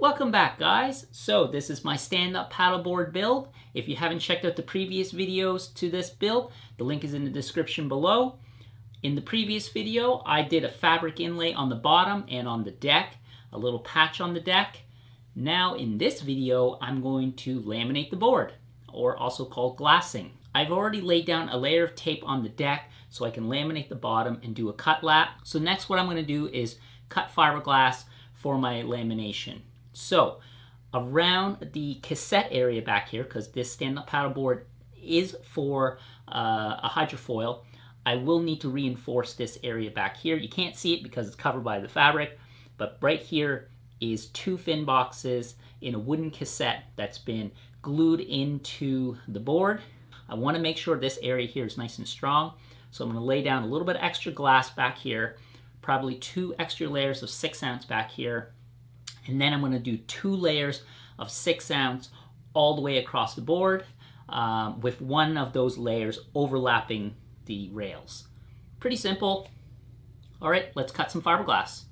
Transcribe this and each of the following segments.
Welcome back, guys. So this is my stand-up paddleboard build. If you haven't checked out the previous videos to this build, the link is in the description below. In the previous video, I did a fabric inlay on the bottom and on the deck, a little patch on the deck. Now in this video, I'm going to laminate the board, or also called glassing. I've already laid down a layer of tape on the deck so I can laminate the bottom and do a cut lap. So next what I'm going to do is cut fiberglass for my lamination. So around the cassette area back here, because this stand-up paddleboard is for a hydrofoil, I will need to reinforce this area back here. You can't see it because it's covered by the fabric, but right here is 2 fin boxes in a wooden cassette that's been glued into the board. I want to make sure this area here is nice and strong, so I'm going to lay down a little bit of extra glass back here, probably 2 extra layers of 6-ounce back here, and then I'm going to do 2 layers of 6-ounce all the way across the board, with one of those layers overlapping the rails. Pretty simple. All right, let's cut some fiberglass.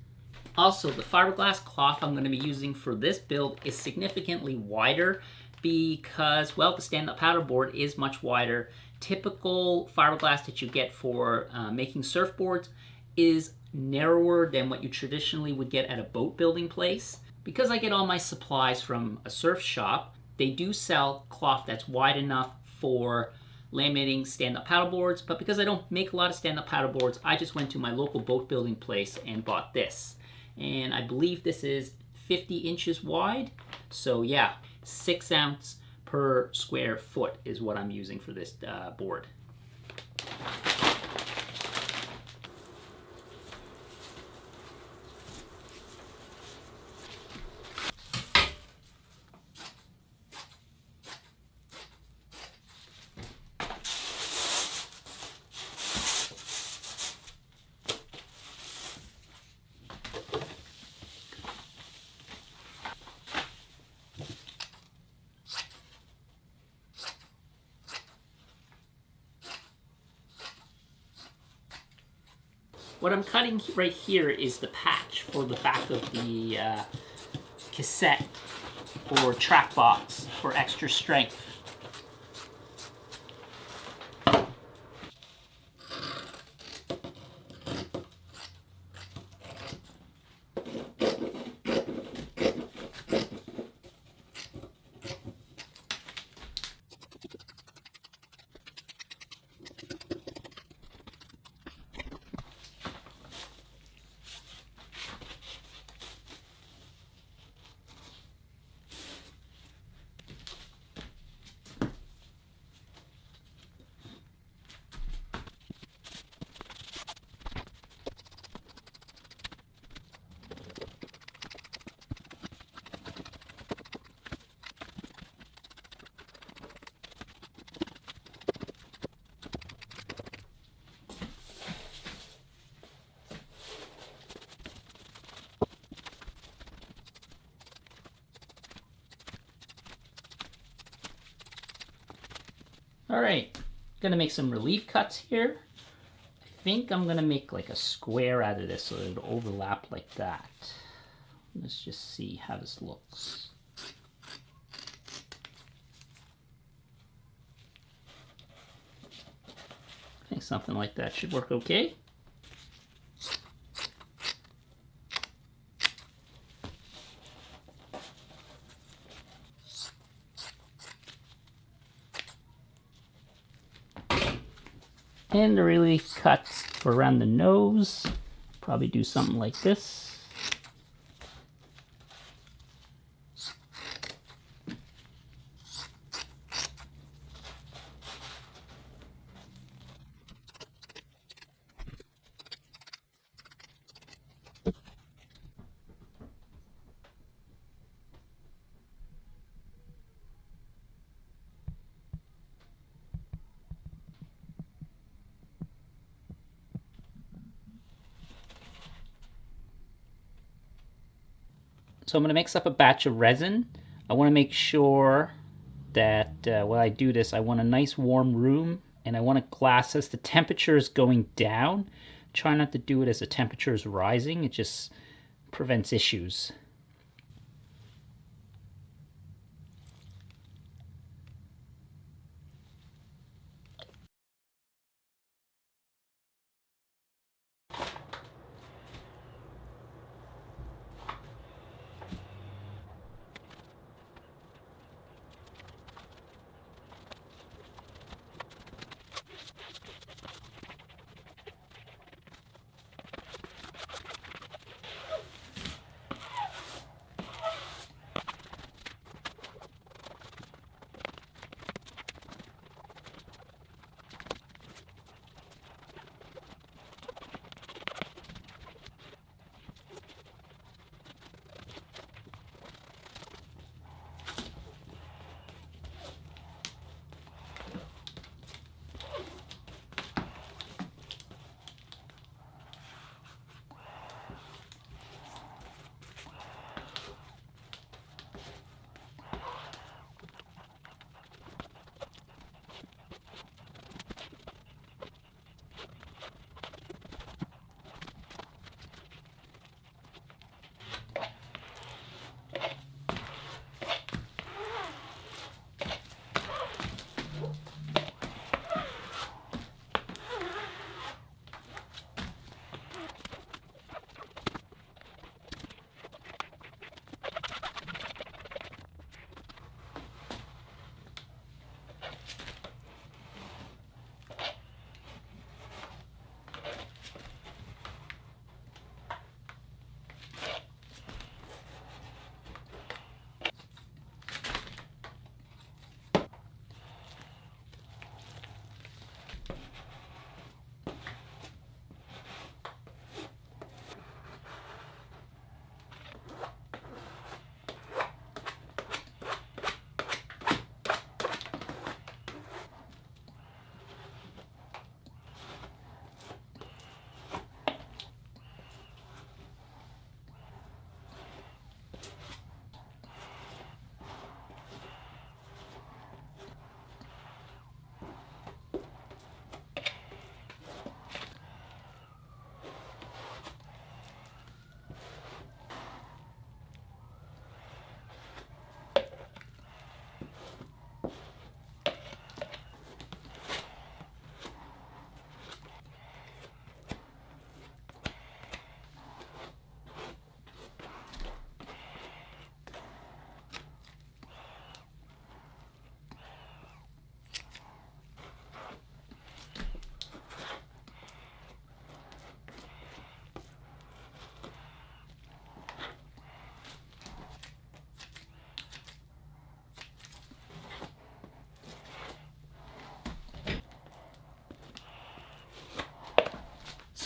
Also, the fiberglass cloth I'm going to be using for this build is significantly wider because, well, the stand-up paddleboard is much wider. Typical fiberglass that you get for making surfboards is narrower than what you traditionally would get at a boat building place. Because I get all my supplies from a surf shop, they do sell cloth that's wide enough for laminating stand-up paddleboards, but because I don't make a lot of stand-up paddleboards, I just went to my local boat building place and bought this. And I believe this is 50 inches wide, so yeah, 6-ounce per square foot is what I'm using for this board. What I'm cutting right here is the patch for the back of the cassette or track box for extra strength. All right, gonna make some relief cuts here. I think I'm gonna make like a square out of this so it'll overlap like that. Let's just see how this looks. I think something like that should work okay. And the relief cuts for around the nose, probably do something like this. So I'm going to mix up a batch of resin. I want to make sure that while I do this, I want a nice warm room, and I want a glass as the temperature is going down. Try not to do it as the temperature is rising. It just prevents issues.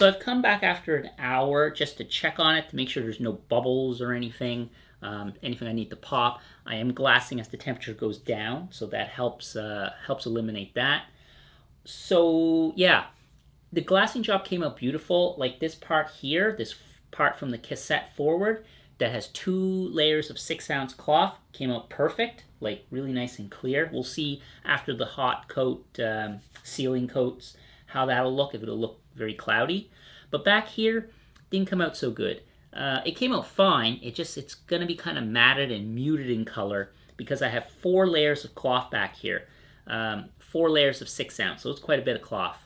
So I've come back after an hour just to check on it to make sure there's no bubbles or anything, anything I need to pop. I am glassing as the temperature goes down, so that helps eliminate that. So yeah, the glassing job came out beautiful. Like this part here, this part from the cassette forward that has 2 layers of 6-ounce cloth came out perfect, like really nice and clear. We'll see after the hot coat, sealing coats, how that'll look, if it'll look very cloudy. But back here, didn't come out so good. It came out fine, it's gonna be kind of matted and muted in color because I have 4 layers of cloth back here. 4 layers of 6-ounce, so it's quite a bit of cloth.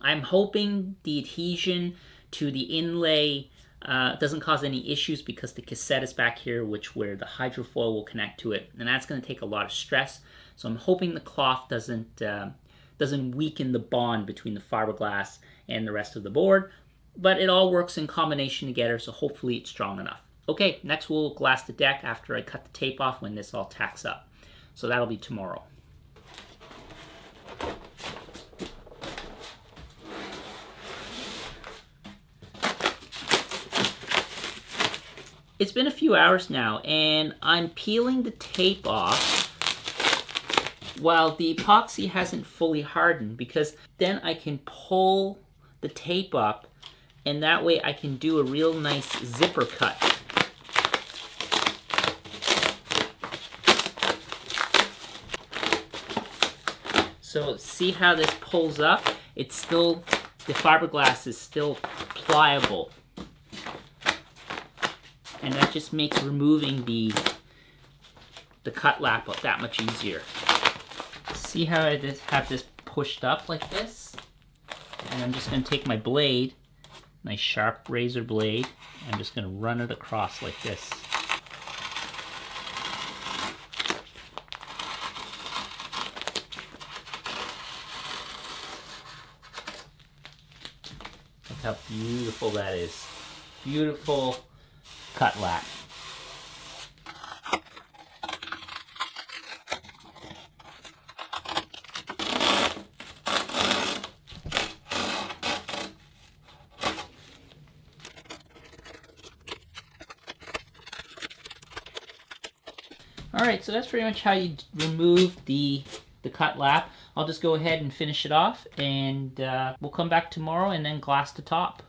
I'm hoping the adhesion to the inlay doesn't cause any issues because the cassette is back here, where the hydrofoil will connect to it, and that's going to take a lot of stress. So I'm hoping the cloth doesn't weaken the bond between the fiberglass and the rest of the board, but it all works in combination together, so hopefully it's strong enough. Okay, next we'll glass the deck after I cut the tape off when this all tacks up. So that'll be tomorrow. It's been a few hours now, and I'm peeling the tape off while the epoxy hasn't fully hardened, because then I can pull the tape up, and that way I can do a real nice zipper cut. So see how this pulls up? It's still, the fiberglass is still pliable. And that just makes removing the cut lap that much easier. See how I just have this pushed up like this? And I'm just going to take my blade, nice sharp razor blade, and I'm just going to run it across like this. Look how beautiful that is. Beautiful cut lap. Alright, so that's pretty much how you remove the cut lap. I'll just go ahead and finish it off, and we'll come back tomorrow and then glass the top.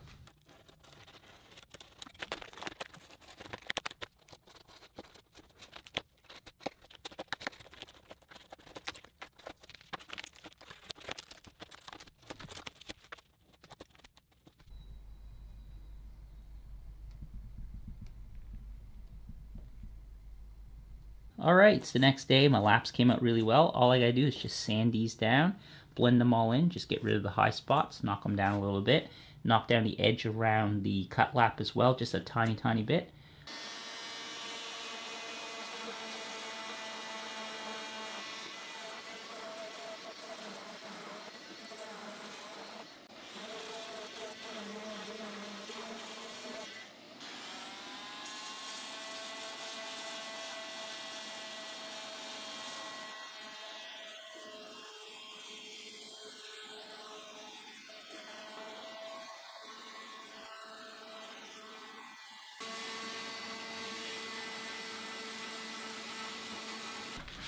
Alright, it's the next day. My laps came out really well. All I gotta do is just sand these down, blend them all in, just get rid of the high spots, knock them down a little bit, knock down the edge around the cut lap as well, just a tiny bit.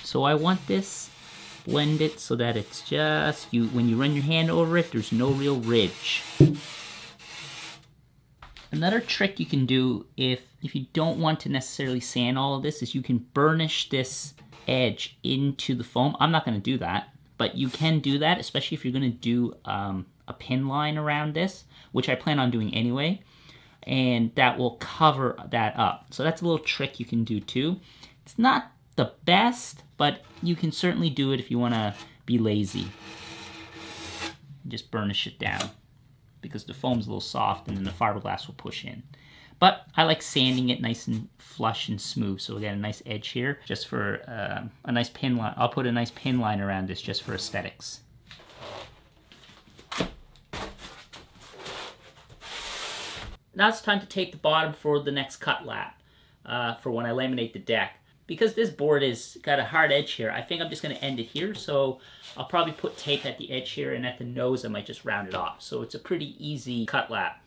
So I want this blended so that it's just, when you run your hand over it, there's no real ridge. Another trick you can do if you don't want to necessarily sand all of this is you can burnish this edge into the foam. I'm not going to do that, but you can do that, especially if you're going to do a pin line around this, which I plan on doing anyway, and that will cover that up. So that's a little trick you can do too. It's not the best, but you can certainly do it if you want to be lazy. Just burnish it down because the foam's a little soft and then the fiberglass will push in. But I like sanding it nice and flush and smooth, so we got a nice edge here just for a nice pin line. I'll put a nice pin line around this just for aesthetics. Now it's time to take the bottom for the next cut lap for when I laminate the deck. because this board is got a hard edge here, I think I'm just going to end it here. So I'll probably put tape at the edge here, and at the nose I might just round it off. So it's a pretty easy cut lap.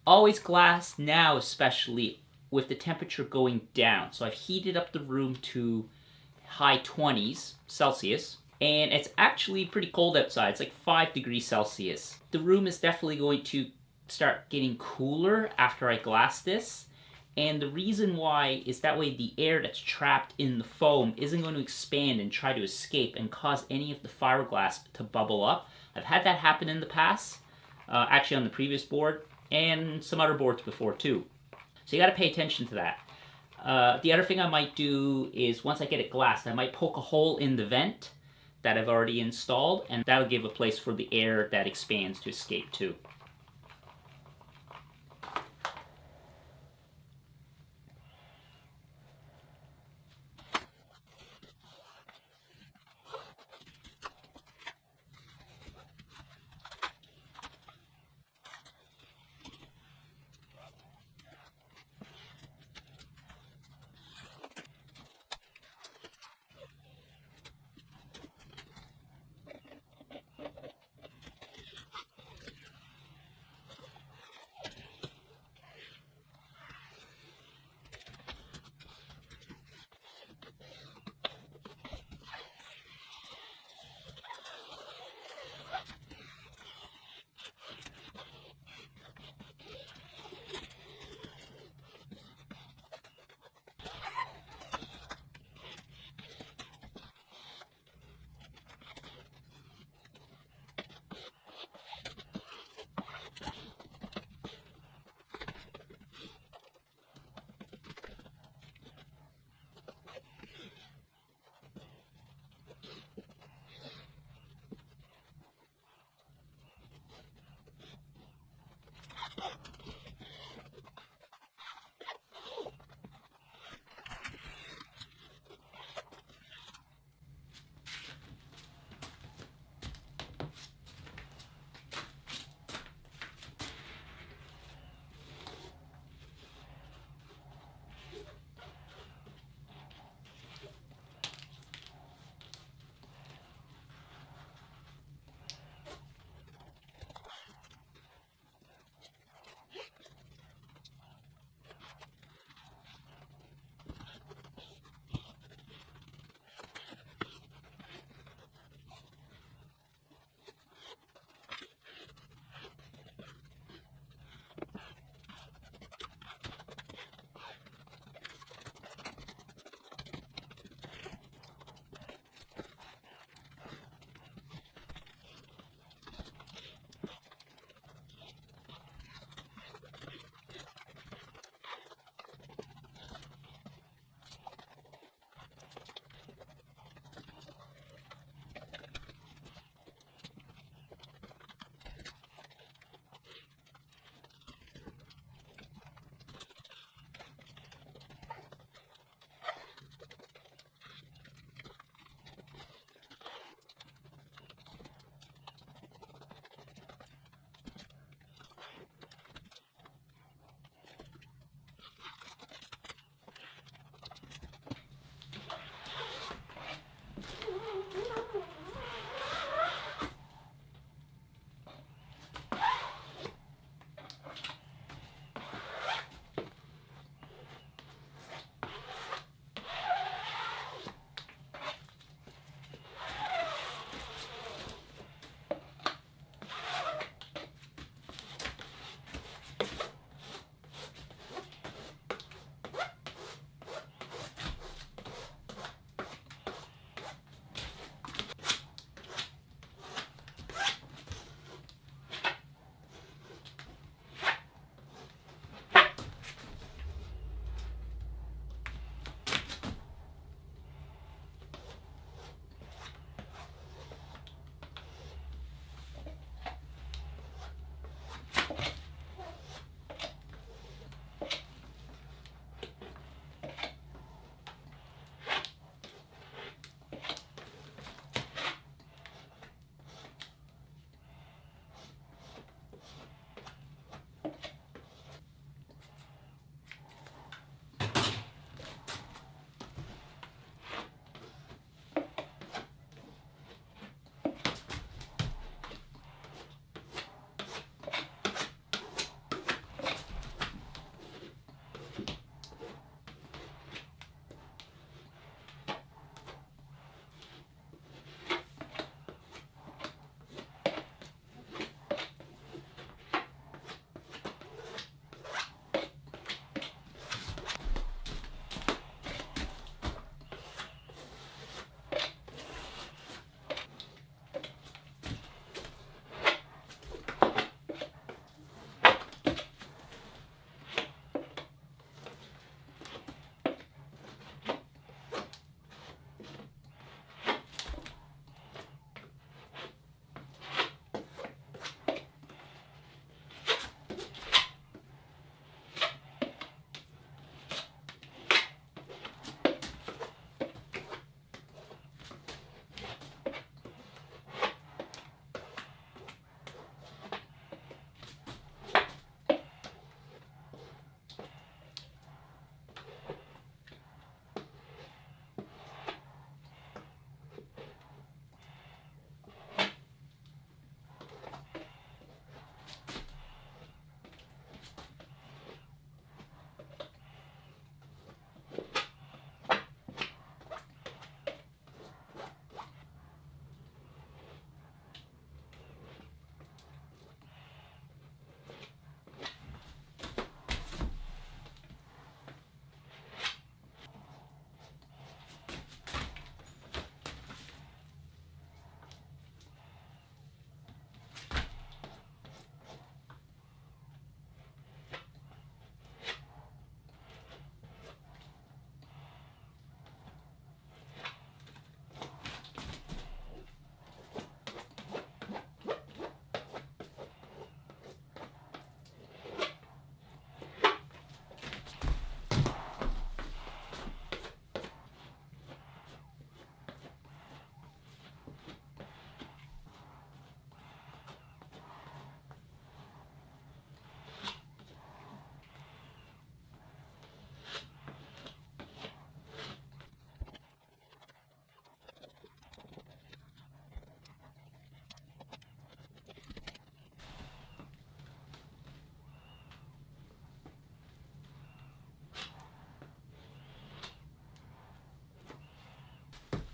Always glass now, especially with the temperature going down. So I've heated up the room to high 20s Celsius, and it's actually pretty cold outside. It's like 5 degrees Celsius. The room is definitely going to start getting cooler after I glass this. And the reason why is that way the air that's trapped in the foam isn't going to expand and try to escape and cause any of the fiberglass to bubble up. I've had that happen in the past, actually on the previous board, and some other boards before too. So you got to pay attention to that. The other thing I might do is once I get it glassed, I might poke a hole in the vent that I've already installed, and that'll give a place for the air that expands to escape too.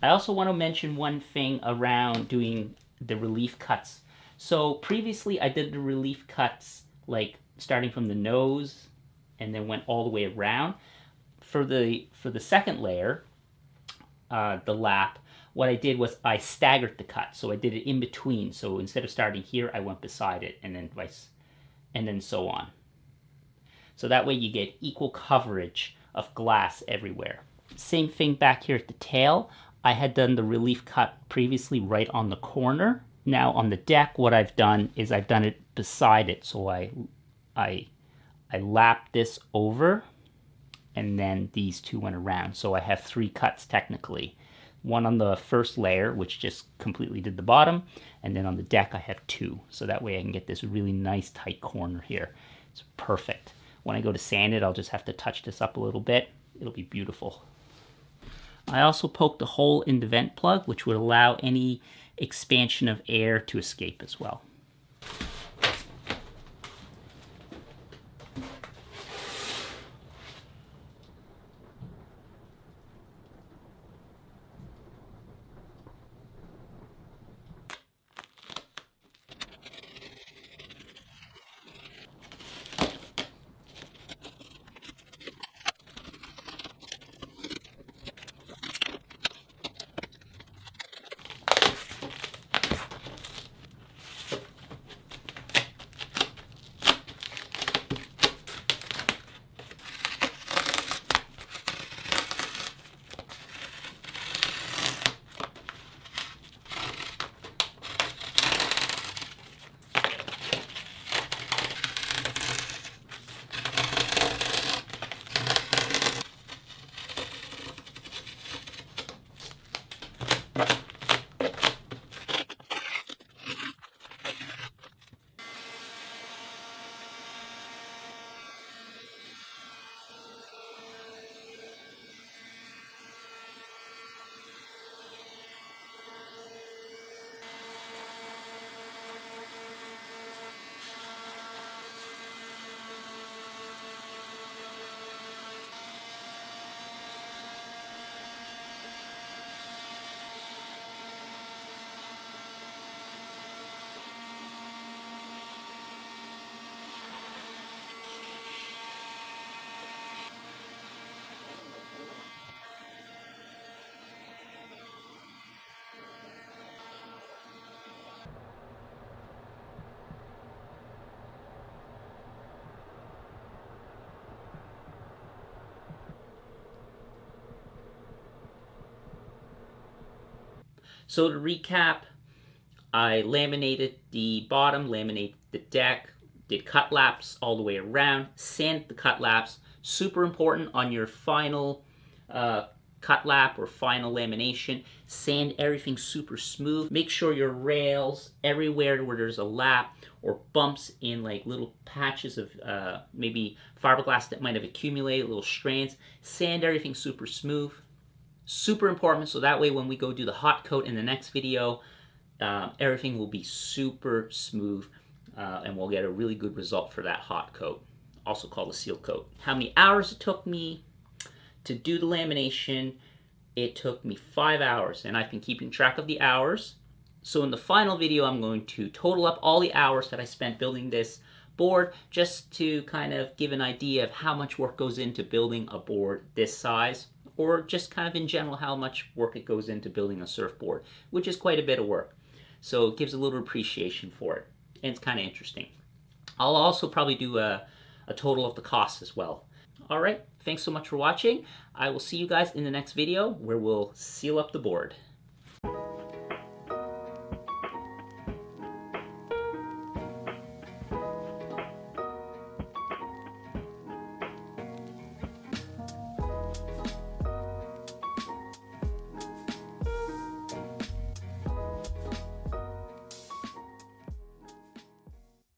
I also want to mention one thing around doing the relief cuts. So previously I did the relief cuts like starting from the nose and then went all the way around. For the second layer, the lap, what I did was I staggered the cut. So I did it in between. So instead of starting here, I went beside it and then vice, and then so on. So that way you get equal coverage of glass everywhere. Same thing back here at the tail. I had done the relief cut previously right on the corner. Now on the deck, what I've done is I've done it beside it. So I lapped this over and then these two went around. So I have 3 cuts technically. One on the first layer, which just completely did the bottom, and then on the deck I have 2. So that way I can get this really nice tight corner here. It's perfect. When I go to sand it, I'll just have to touch this up a little bit. It'll be beautiful. I also poked a hole in the vent plug, which would allow any expansion of air to escape as well. So to recap, I laminated the bottom, laminated the deck, did cut laps all the way around, sanded the cut laps. Super important on your final cut lap or final lamination. Sand everything super smooth. Make sure your rails, everywhere where there's a lap or bumps in like little patches of maybe fiberglass that might have accumulated, little strands, sand everything super smooth. Super important, so that way when we go do the hot coat in the next video, everything will be super smooth and we'll get a really good result for that hot coat, also called a seal coat. How many hours it took me to do the lamination? It took me 5 hours, and I've been keeping track of the hours. So in the final video, I'm going to total up all the hours that I spent building this board, just to kind of give an idea of how much work goes into building a board this size, or just kind of in general how much work it goes into building a surfboard, which is quite a bit of work. So it gives a little appreciation for it, and it's kind of interesting. I'll also probably do a total of the costs as well. All right, thanks so much for watching. I will see you guys in the next video where we'll seal up the board.